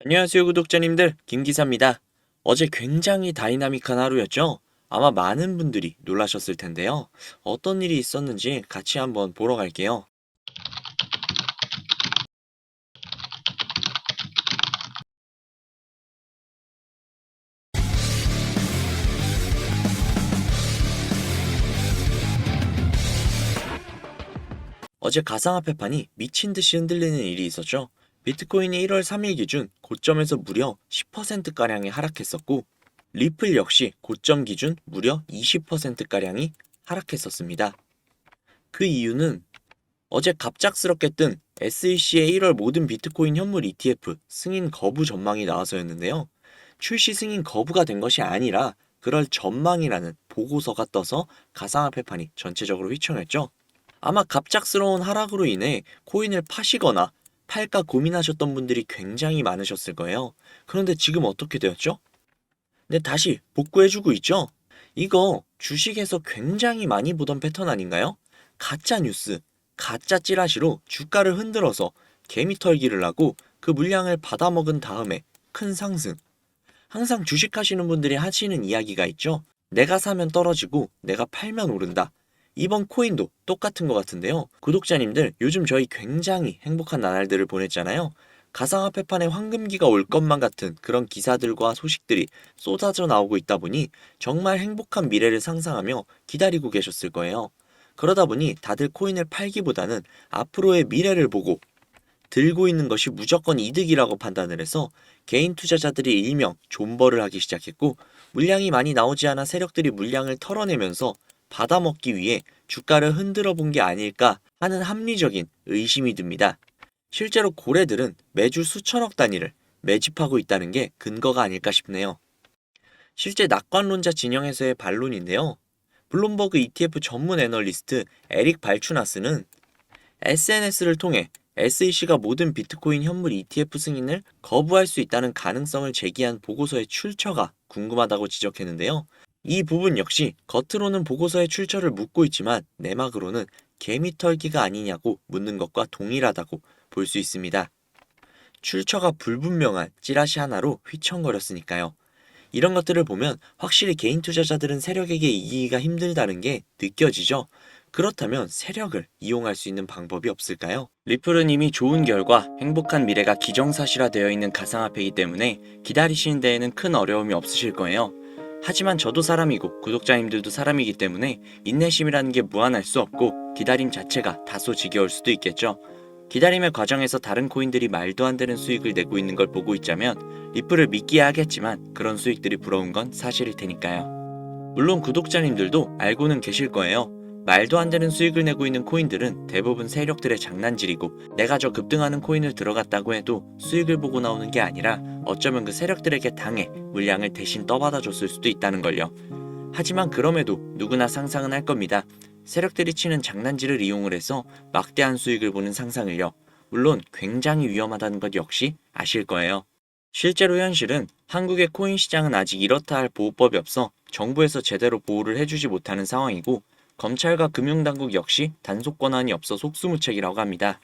안녕하세요, 구독자님들. 김기사입니다. 어제 굉장히 다이나믹한 하루였죠? 아마 많은 분들이 놀라셨을 텐데요. 어떤 일이 있었는지 같이 한번 보러 갈게요. 어제 가상화폐판이 미친 듯이 흔들리는 일이 있었죠. 비트코인이 1월 3일 기준 고점에서 무려 10%가량이 하락했었고, 리플 역시 고점 기준 무려 20%가량이 하락했었습니다. 그 이유는 어제 갑작스럽게 뜬 SEC의 1월 모든 비트코인 현물 ETF 승인 거부 전망이 나와서였는데요. 출시 승인 거부가 된 것이 아니라 그럴 전망이라는 보고서가 떠서 가상화폐판이 전체적으로 휘청했죠. 아마 갑작스러운 하락으로 인해 코인을 파시거나 팔까 고민하셨던 분들이 굉장히 많으셨을 거예요. 그런데 지금 어떻게 되었죠? 네, 다시 복구해주고 있죠? 이거 주식에서 굉장히 많이 보던 패턴 아닌가요? 가짜 뉴스, 가짜 찌라시로 주가를 흔들어서 개미털기를 하고 그 물량을 받아먹은 다음에 큰 상승. 항상 주식하시는 분들이 하시는 이야기가 있죠. 내가 사면 떨어지고 내가 팔면 오른다. 이번 코인도 똑같은 것 같은데요. 구독자님들, 요즘 저희 굉장히 행복한 나날들을 보냈잖아요. 가상화폐판에 황금기가 올 것만 같은 그런 기사들과 소식들이 쏟아져 나오고 있다 보니 정말 행복한 미래를 상상하며 기다리고 계셨을 거예요. 그러다 보니 다들 코인을 팔기보다는 앞으로의 미래를 보고 들고 있는 것이 무조건 이득이라고 판단을 해서 개인 투자자들이 일명 존버를 하기 시작했고, 물량이 많이 나오지 않아 세력들이 물량을 털어내면서 받아먹기 위해 주가를 흔들어 본 게 아닐까 하는 합리적인 의심이 듭니다. 실제로 고래들은 매주 수천억 단위를 매집하고 있다는 게 근거가 아닐까 싶네요. 실제 낙관론자 진영에서의 반론인데요. 블룸버그 ETF 전문 애널리스트 에릭 발추나스는 SNS를 통해 SEC가 모든 비트코인 현물 ETF 승인을 거부할 수 있다는 가능성을 제기한 보고서의 출처가 궁금하다고 지적했는데요. 이 부분 역시 겉으로는 보고서의 출처를 묻고 있지만 내막으로는 개미털기가 아니냐고 묻는 것과 동일하다고 볼 수 있습니다. 출처가 불분명한 찌라시 하나로 휘청거렸으니까요. 이런 것들을 보면 확실히 개인 투자자들은 세력에게 이기기가 힘들다는 게 느껴지죠. 그렇다면 세력을 이용할 수 있는 방법이 없을까요? 리플은 이미 좋은 결과, 행복한 미래가 기정사실화되어 있는 가상화폐이기 때문에 기다리시는 데에는 큰 어려움이 없으실 거예요. 하지만 저도 사람이고 구독자님들도 사람이기 때문에 인내심이라는 게 무한할 수 없고 기다림 자체가 다소 지겨울 수도 있겠죠. 기다림의 과정에서 다른 코인들이 말도 안 되는 수익을 내고 있는 걸 보고 있자면 리플을 믿기야 하겠지만 그런 수익들이 부러운 건 사실일 테니까요. 물론 구독자님들도 알고는 계실 거예요. 말도 안 되는 수익을 내고 있는 코인들은 대부분 세력들의 장난질이고, 내가 저 급등하는 코인을 들어갔다고 해도 수익을 보고 나오는 게 아니라 어쩌면 그 세력들에게 당해 물량을 대신 떠받아 줬을 수도 있다는 걸요. 하지만 그럼에도 누구나 상상은 할 겁니다. 세력들이 치는 장난질을 이용을 해서 막대한 수익을 보는 상상을요. 물론 굉장히 위험하다는 것 역시 아실 거예요. 실제로 현실은 한국의 코인 시장은 아직 이렇다 할 보호법이 없어 정부에서 제대로 보호를 해주지 못하는 상황이고, 검찰과 금융당국 역시 단속 권한이 없어 속수무책이라고 합니다.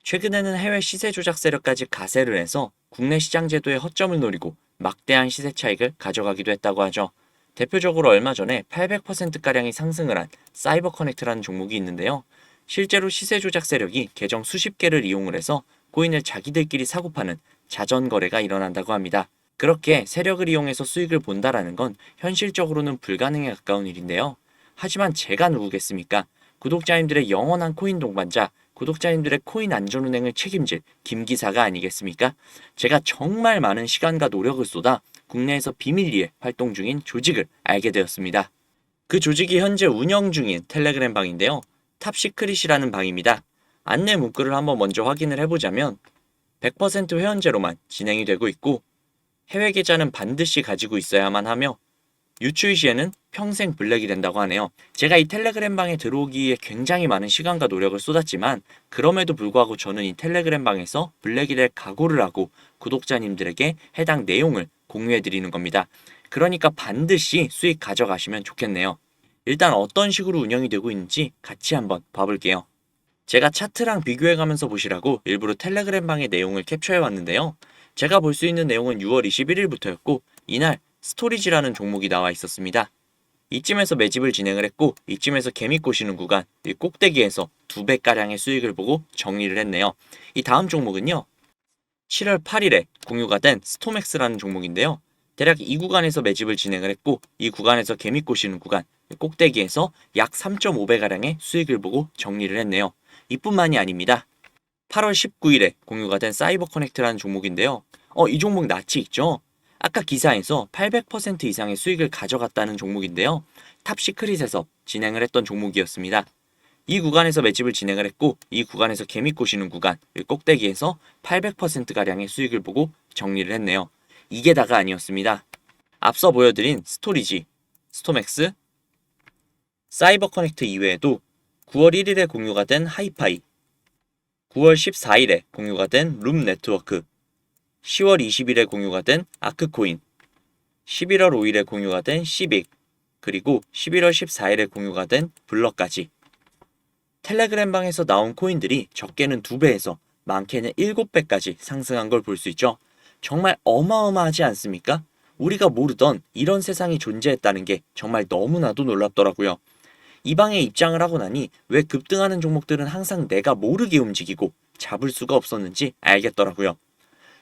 최근에는 해외 시세 조작 세력까지 가세를 해서 국내 시장 제도의 허점을 노리고 막대한 시세 차익을 가져가기도 했다고 하죠. 대표적으로 얼마 전에 800%가량이 상승을 한 사이버 커넥트라는 종목이 있는데요. 실제로 시세 조작 세력이 계정 수십 개를 이용을 해서 코인을 자기들끼리 사고 파는 자전 거래가 일어난다고 합니다. 그렇게 세력을 이용해서 수익을 본다라는 건 현실적으로는 불가능에 가까운 일인데요. 하지만 제가 누구겠습니까? 구독자님들의 영원한 코인 동반자, 구독자님들의 코인 안전운행을 책임질 김기사가 아니겠습니까? 제가 정말 많은 시간과 노력을 쏟아 국내에서 비밀리에 활동 중인 조직을 알게 되었습니다. 그 조직이 현재 운영 중인 텔레그램 방인데요. 탑시크릿이라는 방입니다. 안내 문구를 한번 먼저 확인을 해보자면 100% 회원제로만 진행이 되고 있고, 해외 계좌는 반드시 가지고 있어야만 하며 유출 시에는 평생 블랙이 된다고 하네요. 제가 이 텔레그램 방에 들어오기에 굉장히 많은 시간과 노력을 쏟았지만 그럼에도 불구하고 저는 이 텔레그램 방에서 블랙이 될 각오를 하고 구독자님들에게 해당 내용을 공유해 드리는 겁니다. 그러니까 반드시 수익 가져가시면 좋겠네요. 일단 어떤 식으로 운영이 되고 있는지 같이 한번 봐볼게요. 제가 차트랑 비교해가면서 보시라고 일부러 텔레그램 방의 내용을 캡처해 왔는데요. 제가 볼 수 있는 내용은 6월 21일부터였고 이날 스토리지라는 종목이 나와 있었습니다. 이쯤에서 매집을 진행을 했고 이쯤에서 개미 꼬시는 구간, 이 꼭대기에서 2배가량의 수익을 보고 정리를 했네요. 이 다음 종목은요. 7월 8일에 공유가 된 스톰엑스라는 종목인데요. 대략 이 구간에서 매집을 진행을 했고 이 구간에서 개미 꼬시는 구간, 꼭대기에서 약 3.5배가량의 수익을 보고 정리를 했네요. 이뿐만이 아닙니다. 8월 19일에 공유가 된 사이버 커넥트라는 종목인데요. 이 종목 낯이 있죠? 아까 기사에서 800% 이상의 수익을 가져갔다는 종목인데요. 탑시크릿에서 진행을 했던 종목이었습니다. 이 구간에서 매집을 진행을 했고 이 구간에서 개미 꼬시는 구간, 꼭대기에서 800%가량의 수익을 보고 정리를 했네요. 이게 다가 아니었습니다. 앞서 보여드린 스토리지, 스톰엑스, 사이버 커넥트 이외에도 9월 1일에 공유가 된 하이파이, 9월 14일에 공유가 된 룸 네트워크, 10월 20일에 공유가 된 아크코인, 11월 5일에 공유가 된 시빅, 그리고 11월 14일에 공유가 된 블럭까지. 텔레그램방에서 나온 코인들이 적게는 2배에서 많게는 7배까지 상승한 걸 볼 수 있죠. 정말 어마어마하지 않습니까? 우리가 모르던 이런 세상이 존재했다는 게 정말 너무나도 놀랍더라고요. 이 방에 입장을 하고 나니 왜 급등하는 종목들은 항상 내가 모르게 움직이고 잡을 수가 없었는지 알겠더라고요.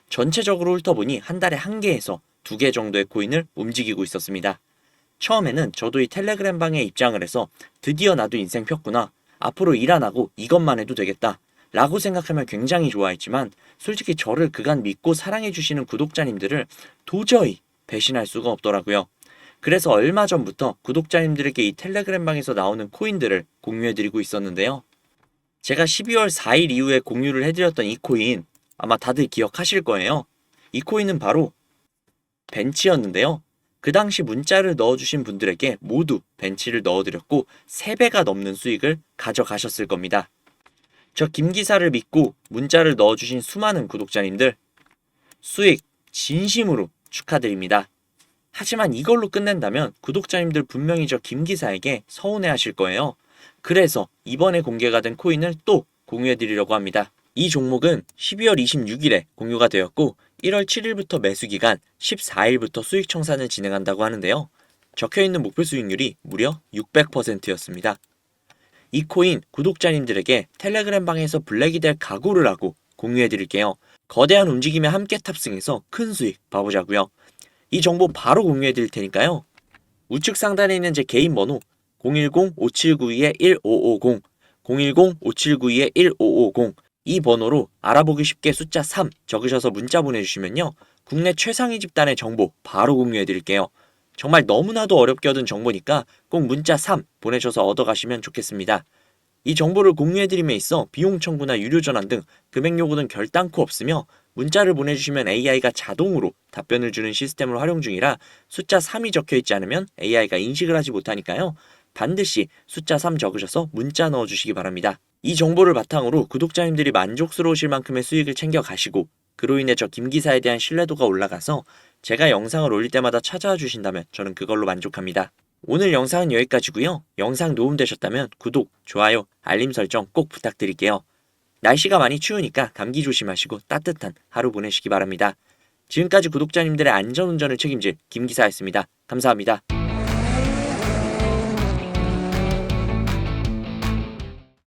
전체적으로 훑어보니 한 달에 1개에서 2개 정도의 코인을 움직이고 있었습니다. 처음에는 저도 이 텔레그램 방에 입장을 해서 드디어 나도 인생 폈구나. 앞으로 일 안 하고 이것만 해도 되겠다. 라고 생각하면 굉장히 좋아했지만 솔직히 저를 그간 믿고 사랑해주시는 구독자님들을 도저히 배신할 수가 없더라고요. 그래서 얼마 전부터 구독자님들에게 이 텔레그램 방에서 나오는 코인들을 공유해드리고 있었는데요. 제가 12월 4일 이후에 공유를 해드렸던 이 코인 아마 다들 기억하실 거예요. 이 코인은 바로 벤치였는데요. 그 당시 문자를 넣어주신 분들에게 모두 벤치를 넣어드렸고 3배가 넘는 수익을 가져가셨을 겁니다. 저 김기사를 믿고 문자를 넣어주신 수많은 구독자님들 수익 진심으로 축하드립니다. 하지만 이걸로 끝낸다면 구독자님들 분명히 저 김기사에게 서운해하실 거예요. 그래서 이번에 공개가 된 코인을 또 공유해드리려고 합니다. 이 종목은 12월 26일에 공유가 되었고 1월 7일부터 매수기간 14일부터 수익 청산을 진행한다고 하는데요. 적혀있는 목표 수익률이 무려 600%였습니다. 이 코인 구독자님들에게 텔레그램 방에서 블랙이 될 각오를 하고 공유해드릴게요. 거대한 움직임에 함께 탑승해서 큰 수익 봐보자고요. 이 정보 바로 공유해드릴 테니까요. 우측 상단에 있는 제 개인 번호 010-5792-1550, 010-5792-1550 이 번호로 알아보기 쉽게 숫자 3 적으셔서 문자 보내주시면요. 국내 최상위 집단의 정보 바로 공유해드릴게요. 정말 너무나도 어렵게 얻은 정보니까 꼭 문자 3 보내셔서 얻어가시면 좋겠습니다. 이 정보를 공유해드림에 있어 비용 청구나 유료 전환 등 금액 요구는 결단코 없으며 문자를 보내주시면 AI가 자동으로 답변을 주는 시스템을 활용 중이라 숫자 3이 적혀있지 않으면 AI가 인식을 하지 못하니까요. 반드시 숫자 3 적으셔서 문자 넣어주시기 바랍니다. 이 정보를 바탕으로 구독자님들이 만족스러우실 만큼의 수익을 챙겨가시고 그로 인해 저 김기사에 대한 신뢰도가 올라가서 제가 영상을 올릴 때마다 찾아와 주신다면 저는 그걸로 만족합니다. 오늘 영상은 여기까지고요. 영상 도움되셨다면 구독, 좋아요, 알림 설정 꼭 부탁드릴게요. 날씨가 많이 추우니까 감기 조심하시고 따뜻한 하루 보내시기 바랍니다. 지금까지 구독자님들의 안전운전을 책임질 김기사였습니다. 감사합니다.